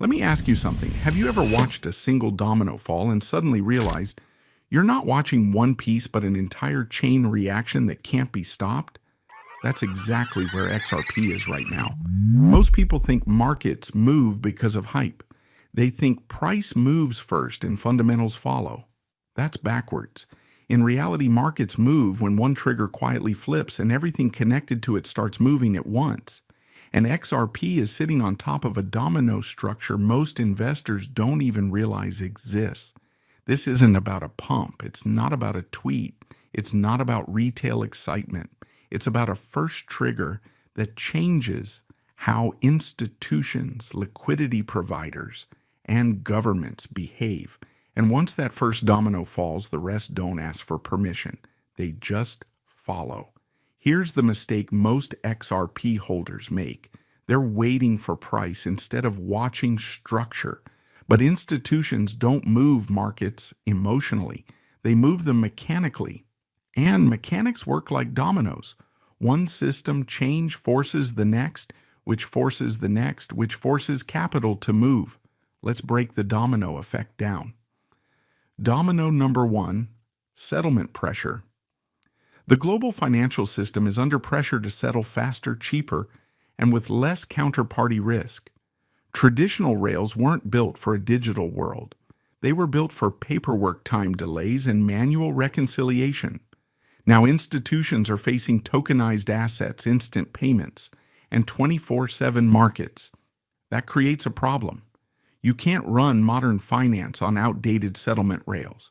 Let me ask you something. Have you ever watched a single domino fall and suddenly realized you're not watching one piece but an entire chain reaction that can't be stopped? That's exactly where XRP is right now. Most people think markets move because of hype. They think price moves first and fundamentals follow. That's backwards. In reality, markets move when one trigger quietly flips and everything connected to it starts moving at once. And XRP is sitting on top of a domino structure most investors don't even realize exists. This isn't about a pump. It's not about a tweet. It's not about retail excitement. It's about a first trigger that changes how institutions, liquidity providers, and governments behave. And once that first domino falls, the rest don't ask for permission. They just follow. Here's the mistake most XRP holders make. They're waiting for price instead of watching structure. But institutions don't move markets emotionally. They move them mechanically. And mechanics work like dominoes. One system change forces the next, which forces the next, which forces capital to move. Let's break the domino effect down. Domino number 1, settlement pressure. The global financial system is under pressure to settle faster, cheaper, and with less counterparty risk. Traditional rails weren't built for a digital world. They were built for paperwork time delays and manual reconciliation. Now institutions are facing tokenized assets, instant payments, and 24/7 markets. That creates a problem. You can't run modern finance on outdated settlement rails.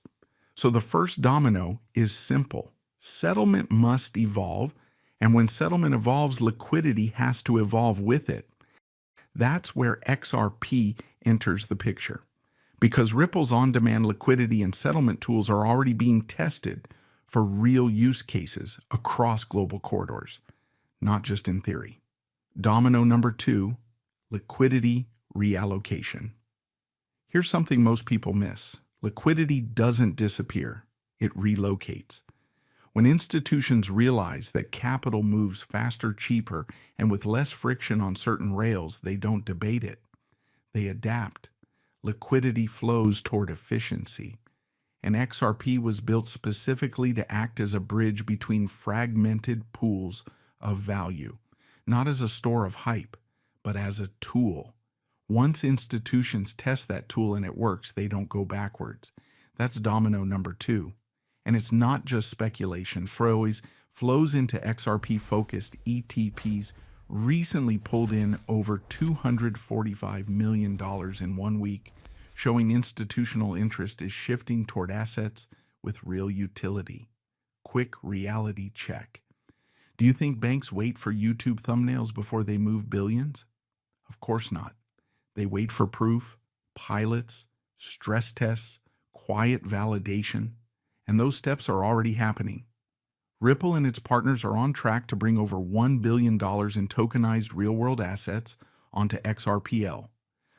So the first domino is simple. Settlement must evolve, and when settlement evolves, liquidity has to evolve with it. That's where XRP enters the picture. Because Ripple's on-demand liquidity and settlement tools are already being tested for real use cases across global corridors, not just in theory. Domino number 2, liquidity reallocation. Here's something most people miss. Liquidity doesn't disappear, it relocates. When institutions realize that capital moves faster, cheaper, and with less friction on certain rails, they don't debate it. They adapt. Liquidity flows toward efficiency. And XRP was built specifically to act as a bridge between fragmented pools of value, not as a store of hype, but as a tool. Once institutions test that tool and it works, they don't go backwards. That's domino number 2. And it's not just speculation. Flows into XRP-focused ETPs recently pulled in over $245 million in 1 week, showing institutional interest is shifting toward assets with real utility. Quick reality check. Do you think banks wait for YouTube thumbnails before they move billions? Of course not. They wait for proof, pilots, stress tests, quiet validation, and those steps are already happening. Ripple and its partners are on track to bring over $1 billion in tokenized real-world assets onto XRPL,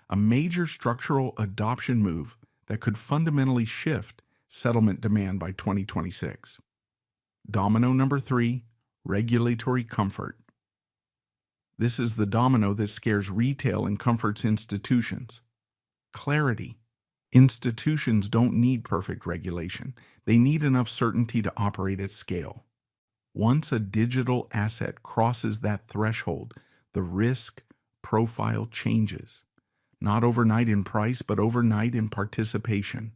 a major structural adoption move that could fundamentally shift settlement demand by 2026. Domino number 3, regulatory comfort. This is the domino that scares retail and comforts institutions. Clarity. Institutions don't need perfect regulation. They need enough certainty to operate at scale. Once a digital asset crosses that threshold, the risk profile changes. Not overnight in price, but overnight in participation.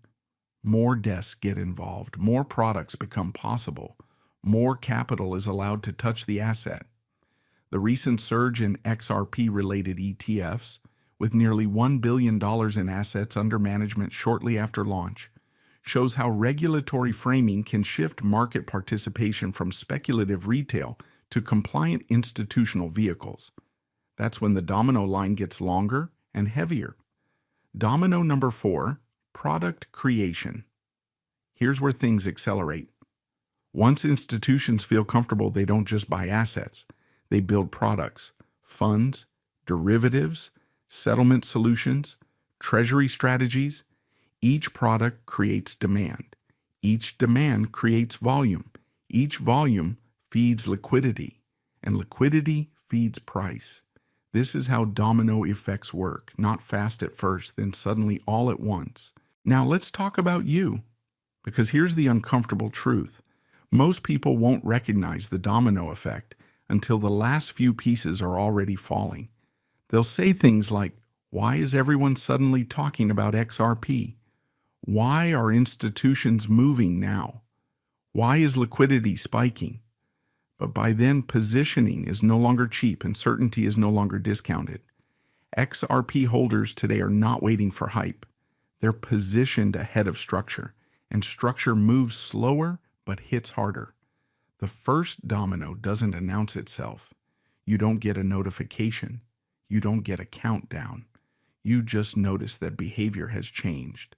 More desks get involved, more products become possible, more capital is allowed to touch the asset. The recent surge in XRP-related ETFs, with nearly $1 billion in assets under management shortly after launch, shows how regulatory framing can shift market participation from speculative retail to compliant institutional vehicles. That's when the domino line gets longer and heavier. Domino number 4, product creation. Here's where things accelerate. Once institutions feel comfortable, they don't just buy assets. They build products, funds, derivatives, settlement solutions, treasury strategies. Each product creates demand. Each demand creates volume. Each volume feeds liquidity, and liquidity feeds price. This is how domino effects work, not fast at first, then suddenly all at once. Now let's talk about you, because here's the uncomfortable truth. Most people won't recognize the domino effect until the last few pieces are already falling. They'll say things like, "Why is everyone suddenly talking about XRP? Why are institutions moving now? Why is liquidity spiking?" But by then, positioning is no longer cheap and certainty is no longer discounted. XRP holders today are not waiting for hype. They're positioned ahead of structure, and structure moves slower but hits harder. The first domino doesn't announce itself. You don't get a notification. You don't get a countdown. You just notice that behavior has changed.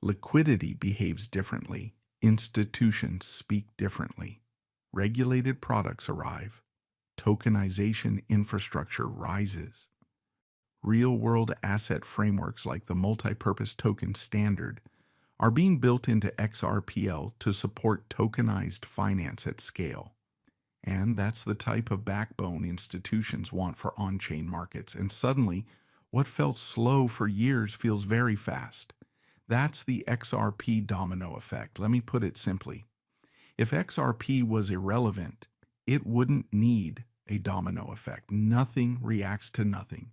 Liquidity behaves differently. Institutions speak differently. Regulated products arrive. Tokenization infrastructure rises. Real-world asset frameworks like the multi-purpose token standard are being built into XRPL to support tokenized finance at scale. And that's the type of backbone institutions want for on-chain markets. And suddenly, what felt slow for years feels very fast. That's the XRP domino effect. Let me put it simply. If XRP was irrelevant, it wouldn't need a domino effect. Nothing reacts to nothing.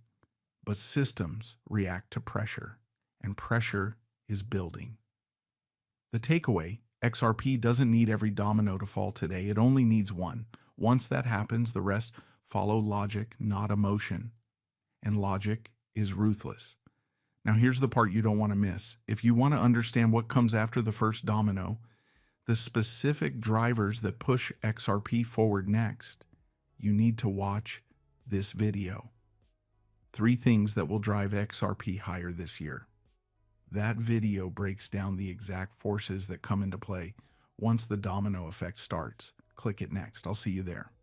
But systems react to pressure, and pressure is building. The takeaway, XRP doesn't need every domino to fall today. It only needs one. Once that happens, the rest follow logic, not emotion. And logic is ruthless. Now here's the part you don't want to miss. If you want to understand what comes after the first domino, the specific drivers that push XRP forward next, you need to watch this video. 3 things that will drive XRP higher this year. That video breaks down the exact forces that come into play once the domino effect starts. Click it next. I'll see you there.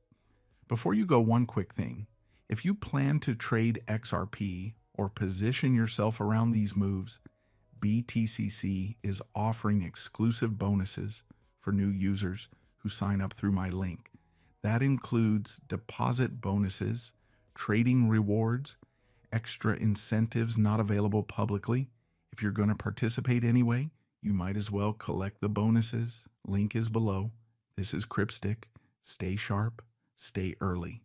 Before you go, one quick thing. If you plan to trade XRP or position yourself around these moves, BTCC is offering exclusive bonuses for new users who sign up through my link. That includes deposit bonuses, trading rewards, extra incentives not available publicly. If you're going to participate anyway, you might as well collect the bonuses. Link is below. This is Crypstick. Stay sharp, stay early.